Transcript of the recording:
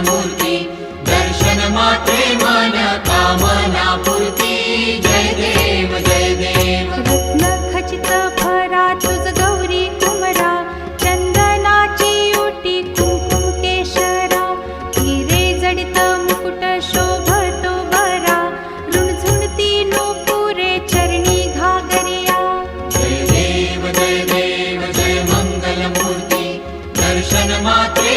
मंगलमूर्ती दर्शन मात्रे मन कामना पूर्ती जय देव जय देव रत्न खचित भरा तुझ गौरी कुमरा चंदनाची ओटी कुंकुम केशरा हिरे जडित मुकुट शोभतो बरा रुणझुणती नूपुरे चरणी घागरिया जय देव जय मंगलमूर्ती दर्शन मात्रे